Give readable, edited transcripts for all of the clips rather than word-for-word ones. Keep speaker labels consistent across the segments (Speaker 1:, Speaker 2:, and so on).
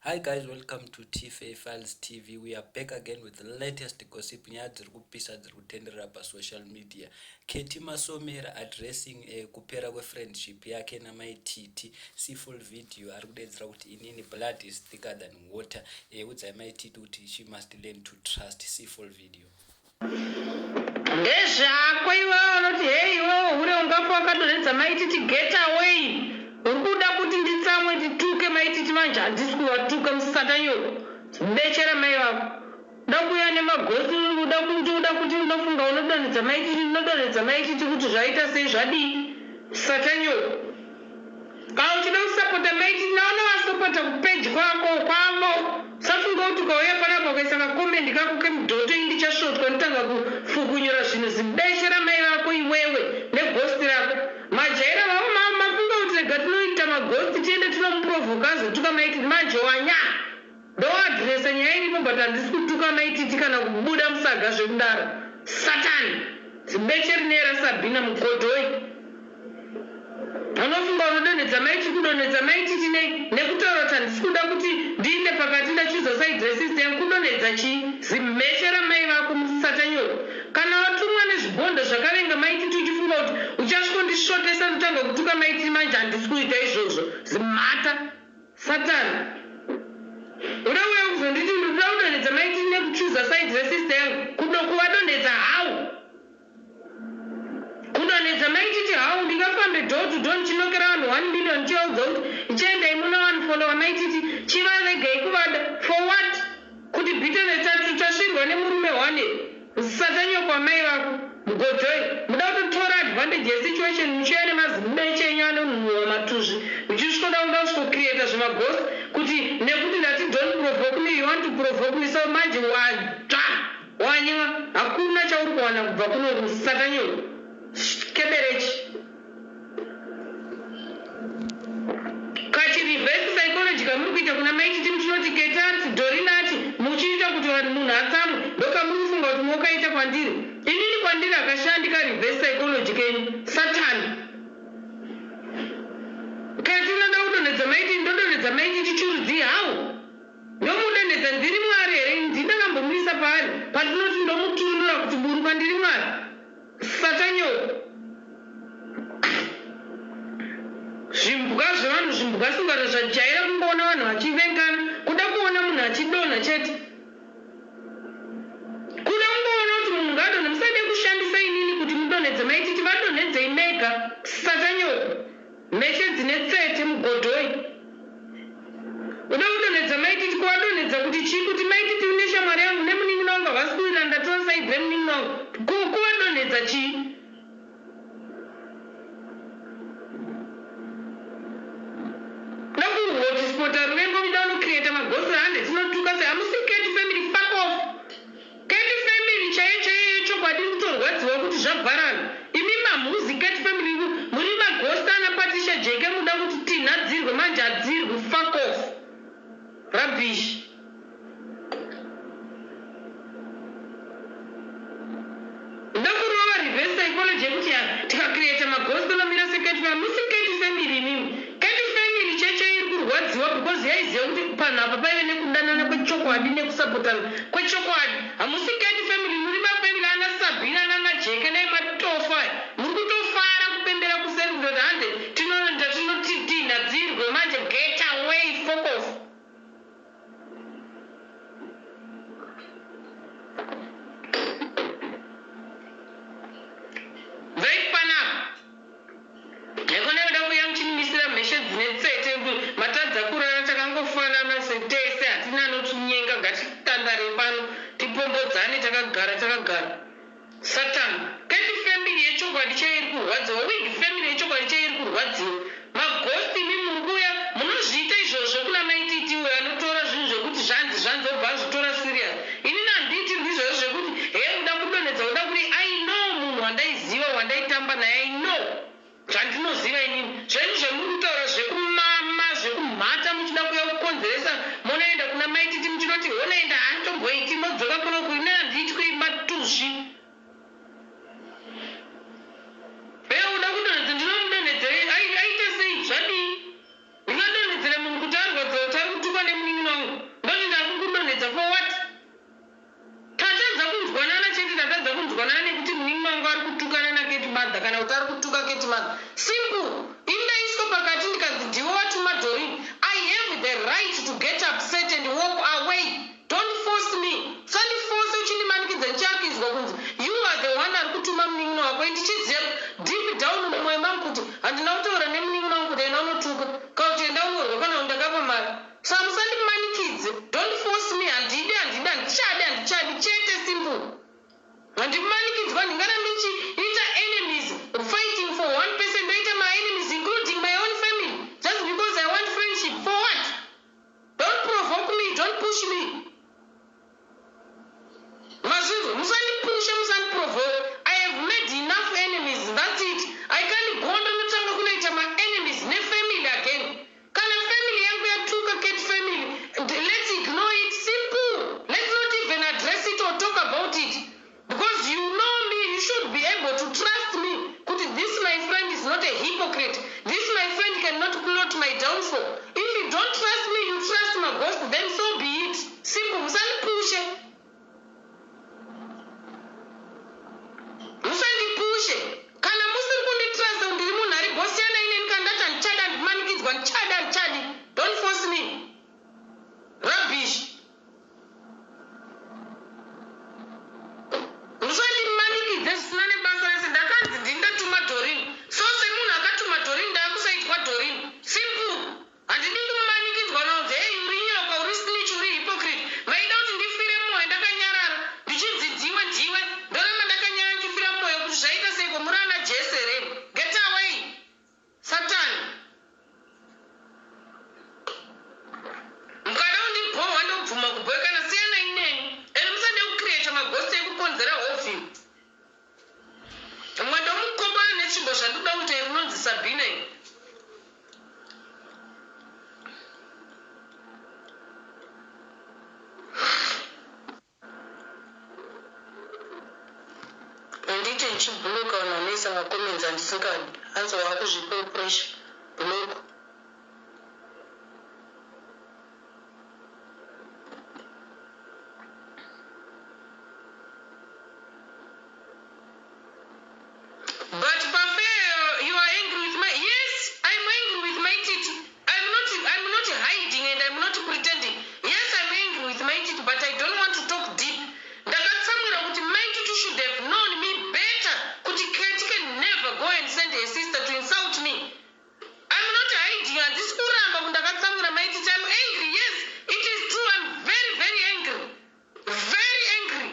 Speaker 1: Hi guys, welcome to TFA Files TV. We are back again with the latest gossip nyaya dziri kupisa dziri kutenderera social media. Ketty masomera addressing kupera friendship yake na Mai Titi. See full video ari kudedzera kuti inini blood is thicker than water. Udzai Mai Titi kuti she must learn to trust. See full video.
Speaker 2: Ndezvako iwewe unoti hey iwewe uri ungafa wakatoredza Mai Titi get away. Urikuda kuti nditsamwe ndituke Mai Titi manje handisi kuvatuka musatanyoro. Bechera mai vako. Ndakuya nemagosi uda kuti unofunga unodonedza Mai Titi kuti zvaita sei zvadii. Satanyoro. Kana uchida kusapota Mai Titi naona wasapota kupage kwavo. Safunga kuti ukauya panapa ukaisa kakomenti kako kemudhoto indichasvotwa ndotanga kufukunyura zvinhu zibeshera mai vako iwewe neghosti rako. Majaira vavo mafunga kuti rega tinoita magosti tiende tinomuprovoka azotuka Mai Titi manje wanya. Ndoadhiresa nyaya iripo but handisi kutuka Mai Titi kana kubuda musaga zvekudaro. Satani. Zibesheri nera Sabina mukodhoi. Unofunga unodonedza Mai Titi kudonedza Mai Titi nekutaura kuti handisi kuda kuti ndiinde pakati ndachuza side resistance kudonedza chii zimeshera mai vako musatanyoro. Kana watumwa nezvibhondo zvakavenga Mai Titi uchifunga kuti uchasvikondishotesa ndotanga kutuka Mai Titi manje handisi kuita izvozvo zimhata. Satani. Urauya kuzonditi ndoda kudonedza Mai Titi nekuchuza side resistance kuvadonedza hau. Kudonedza Mai Titi hau ndingafambe door to door ndichinokera vanhu 1 million ndichivaudza kuti ichiendai muna 1 follower Mai Titi chivaregei kuvada for what? Kuti bhitonesi tasvirwa nemurume 1 satanyokwa mai vako mugodzoi muda kutotora advantage yesituation muchiuya nemazimubeche enyu anonhuhwa matuzvi muchisvikoda kusvikokureata zvemagosi kuti nekuti ndati don't provoke me you want to provoke me so manje watsva wanyima hakuna chauri kuwana kubva kuno satanyoro keberechi reverse psychology kamuri kuita kuna Mai Titi muchinoti Ketty Dorinati muchiita kuti munhu atsamwe ndokamurifunga kuti mokaita kwandiri inini kwandiri akashandika reverse psychology kenyu Satani. Kati unoda kudonedza Mai Titi ndodonedza Mai Titi churudzi hau ndomudonedza ndiri mwari here ndindakambomuisa paari patinoti ndomuturunura kuti buru kwandiri mwari Satanyoro. Zvimbwa zvevanhu zvimbwa sungano zvajaira kungoona vanhu vachivengana kuda kuona munhu achidonha chete kuda kungoona kuti munhu ngadonhe musade kushandisa inini kuti mudonhedze Mai Titi vadonhedzei mega Satanyoro meshe dzine tsete mugodhoi. Uda kudonhedza Mai Titi kuvadonhedza kuti chii kuti Mai Titi une shamwari yangu nemunin'ina wangu havasi kuwira ndatora saidhi remunin'ina wangu kuvadonhedza chii. Hotspot remember we don't create a ghost land. It's not too kasi. I'm saying Ketty family fuck off. Ketty family chaye chokwadi kutorwadziwa kuti zvabvarana. Imi mamuzi Ketty family muri maghost anapatisha jeke muda kuti tinhadzirwe manje adzirwe fuck off. Rubbish. Ndakurova reverse psychology kuti tikacreate maghost anomira second family. Musi Ketty family mimi. Rwadziwa because yaiziva kuti panhu apa paive nekudanana kwechokwadi nekusapotana kwechokwadi. Hamusi Ketty family muri mafamily ana Sabina namajeke naematofa muri kutofara kupembera kuseri kutoti hande tinoenda tinoti tinhadzirwe manje get away fuck off. Right panapa nekonoda kuya muchinimisira mheshe dzine tsete matadza kurara takangofanana setese hatina anotinyenga ngatitandare pano tipombodzane takagara. Satani. Ketty family yechokwadi chairi kurwadziwa wig family yechokwadi chairi kurwadziwa magosti imi muri kuya munozviita izvozvo kuna Mai Titi uyo anotora zvinhu zvekuti zvanzi obva azvitora serious. Inini handiitirwi izvozvo zvekuti hei uda kudonhedza uda kuti I know munhu wandaiziva wandaitamba naye I know zvandinoziva inini zvenyu zvemuri kutaura zvekumama zvekumhata muchida kuya kukonzeresa munoenda kuna Mai Titi muchinoti honaenda handitomboiti modzoka kuno kuine handityi matuzvi. Hei uda kudonhedza ndinomudonhedzere aita sei zvadii ndingadonhedzere munhu kuti arwadza kuti ari kutukwa nemunin'ina wangu right to get upset and walk away. Don't force me. Sandi force uchinimanikidza ndichakidzwa kunzi you are the one ari kutuma munin'ina wako ndichiziva deep down mumwoyo mangu kuti handina kutaura nemunin'ina wangu kuti ena unotuka kana kuti enda unorwa kana kuti ndakapa mari. Saka musandimanikidze. Don't force me. Handidi handichadi chete simple. Handimanikidzwa ndingaramba ndichiita enemies fighting for one person ndoita my enemies including my own family just because I want friendship. For what? Don't provoke me. Don't push me. Mazvinzwa, musandipushe, musandiprovoke. I have made enough enemies. That's it. I can't go on notanga kunoita my enemies nefamily again. Kana family yangu yatuka Ket family, let's ignore it. Simple. Let's not even address it or talk about it. Because you know me, you should be able to trust me. This my friend is not a hypocrite. This my friend cannot plot my downfall. If you don't trust me, you trust my ghost, then so be it. Simple. Musandipushe. Musandipushe. Kana musiri kunditrust ndiri munhu ari bosiyana ineni kana ndati handichadi handimanikidzwa handichadi. Don't force me. Rubbish. Musandimanikidze zvisina nebasa rese. Ndakanzi ndindatuma Doreen. So semunhu akatuma Doreen ndakusaitwa Doreen. Simple. Handidi kumanikidzwa naunzi hey uri nyoka uri snitch uri hypocrite. Maida kuti ndifire mumwoyo ndakanyarara ndichidzidziwa ndiwe ndoramba ndakanyara ndifira mumwoyo kuti zvaita seiko muri ana Jese reni. Get away. Satan. Mukada undibhohwa ndobvuma kubhoya kana siyana ineni. Ende musade kucreata maghosti ekukonzera hofu. Mwendo mukomba netsvimbo zvandoda kuita rinonzi Sabina. Nditi ndichibhuloka vanhu vanoisa makomenzi andisingadi. Hanzi wakuzvipewo pressure. Block. But Buffet, you are angry with my... Yes, I'm angry with my Titi. I'm not hiding and I'm not pretending. Yes, I'm angry with my Titi, but I don't want to talk deep. Ndakatsamwira kuti my Titi should have known me better. Kuti Ketty can never go and send a sister to insult me. I'm not hiding. Handisi kuramba kuti ndakatsamwira my Titi. I'm angry, yes. It is true. I'm very, very angry. Very angry.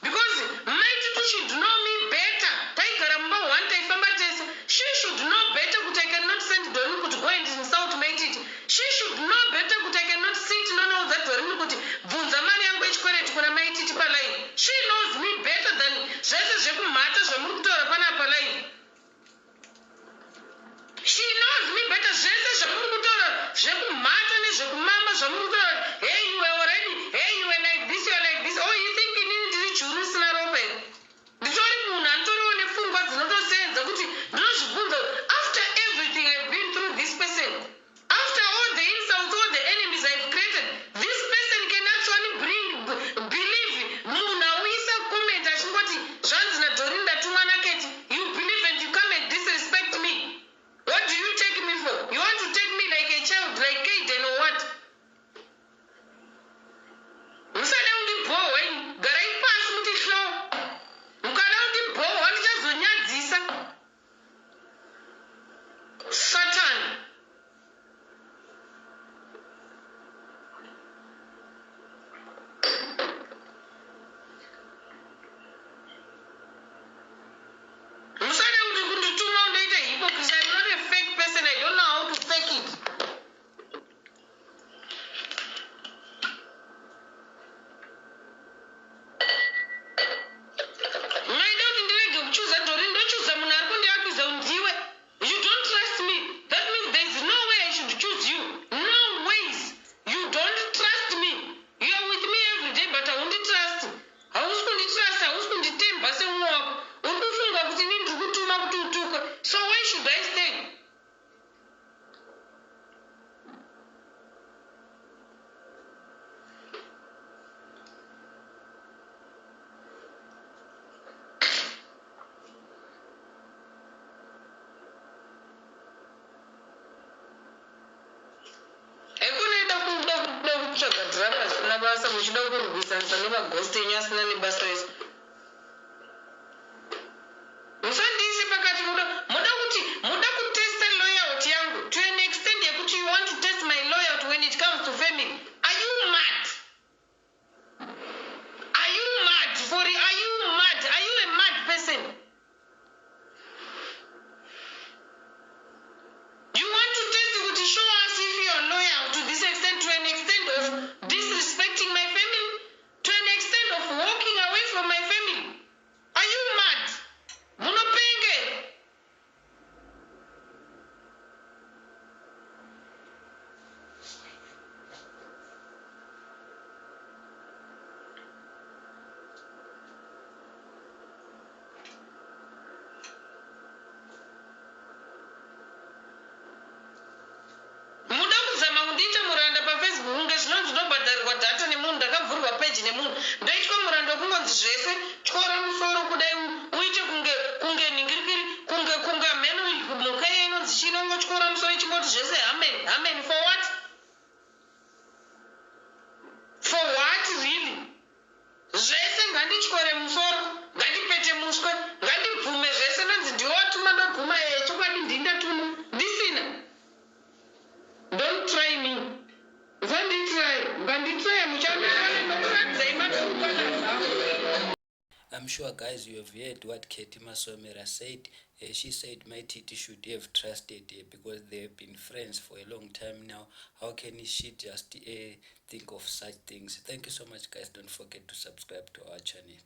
Speaker 2: Because my Titi should know me better. Taigara mumba one taifamba tese. She should know better kuti I cannot send Doreen kuti go and insult my Titi. She should know better kuti I cannot sit nonoudza Doreen kuti bvunza mari yangu yechikwereti kuna my Titi paline. She knows me better than zvese zvekumhata zvamuri kutaura panapa line. She knows me better zvese zvamuri kutaura zvekumhata nezvekumamba zvamuri kutaura. Hey, you were already. Hey, you were like this, you were like this. Oh, you think inini ndiri juru risina ropa here? Nditori munhu anditoriwo nepfungwa dzinotosenza kuti ndinozvibvunza after everything I've been through this person, after all the insults, all the enemies I've created, this person can actually believe munhu auisa comment achingoti zvanzi naDoreen ndatumwa naKetty. You believe and you come and disrespect me. What do you take me for? You want to take me like a child, like Kaden or what? kutsvaga dhirama zvisina basa muchida kurwisanisa nemagosti enyu asina nebasa ese. Musandiise pakati muda kutesta loyalty yangu to an extent yekuti you want to test my loyalty when it comes to family. Are you mad? Are you mad? Are you mad? Are you a mad person? You want to test to show us if you are loyal to this extent, to an extent of disrespecting my family, to an extent of walking away from my family. Are you mad? Munopenge. Muda kuzama kundiita muranda pafacebook kunge zvinonzi ndobhadharirwa dhata nemunhu, ndakavhurwa peji nemunhu, ndoitwa muranda wokungonzi zvese tyora musoro kudai uite kunge ningirikiri kunge mheno mhuka iye inonzi chinongotyora musoro ichingoti zvese amen. For what? For what really? Zvese ngandityore musoro, ngandipete muswe, ngandibvume zvese nonzi ndiwatuma ndobvuma chokwadi ndindatuma ndisina. Don't try me.
Speaker 1: I'm sure, guys, you have heard what Ketty Masomera said. She said Mai Titi should have trusted her because they have been friends for a long time now. How can she just think of such things? Thank you so much, guys. Don't forget to subscribe to our channel.